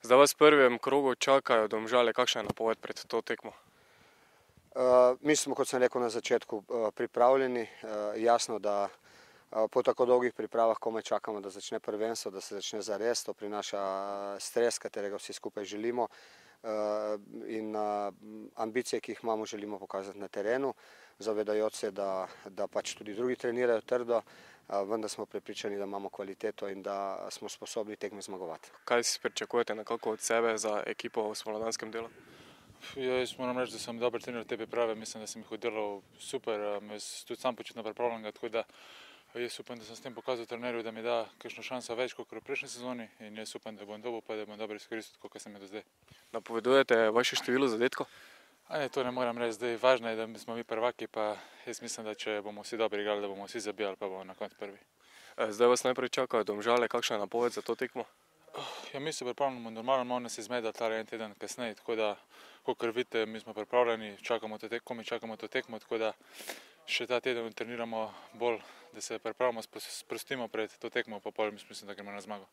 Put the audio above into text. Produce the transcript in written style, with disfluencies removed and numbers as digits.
Zdaj vas v prvem krogu čakajo Domžale, kakšna je napoved pred to tekmo? Mi smo, kot sem rekel na začetku, pripravljeni. Jasno, da po tako dolgih pripravah komaj čakamo, da začne prvenstvo, da se začne zares. To prinaša stres, katerega vsi skupaj želimo, in ambicije, ki jih imamo, želimo pokazati na terenu, zavedajoč se, da pač tudi drugi trenirajo trdo, vendar smo prepričani, da imamo kvaliteto in da smo sposobni tekme zmagovati. Kaj si pričakujete nekako od sebe za ekipo v spomladanskem delu? Jaz moram reči, da sem dober trener te priprave, mislim, da sem jih oddelal super, jaz tudi sam počutno pripravljenega, tako da jaz upam, da sem s tem pokazal trenerju, da mi da kakšno šanso več kot v prejšnji sezoni, in jaz upam, da bom dobil, pa da bom dobro izkoristil, kot sem je do zdaj. Napovedujete vaše število zadetkov? To ne moram reči zdaj, važno je, da smo mi prvaki, pa jaz mislim, da če bomo vsi dobro igrali, da bomo vsi zabijali, pa bomo na koncu prvi. Zdaj vas najprej čakajo Domžale, kakšna je napoved za to tekmo? Ja, mi se pripravljamo normalno, malo nas izmeda tale en teden kasneje, tako da, kakor vidite, mi smo pripravljeni, čakamo to tekmo, tako da še ta teden treniramo bolj, da se pripravimo, sprostimo pred to tekmo, pa potem mislim, da gremo na zmago.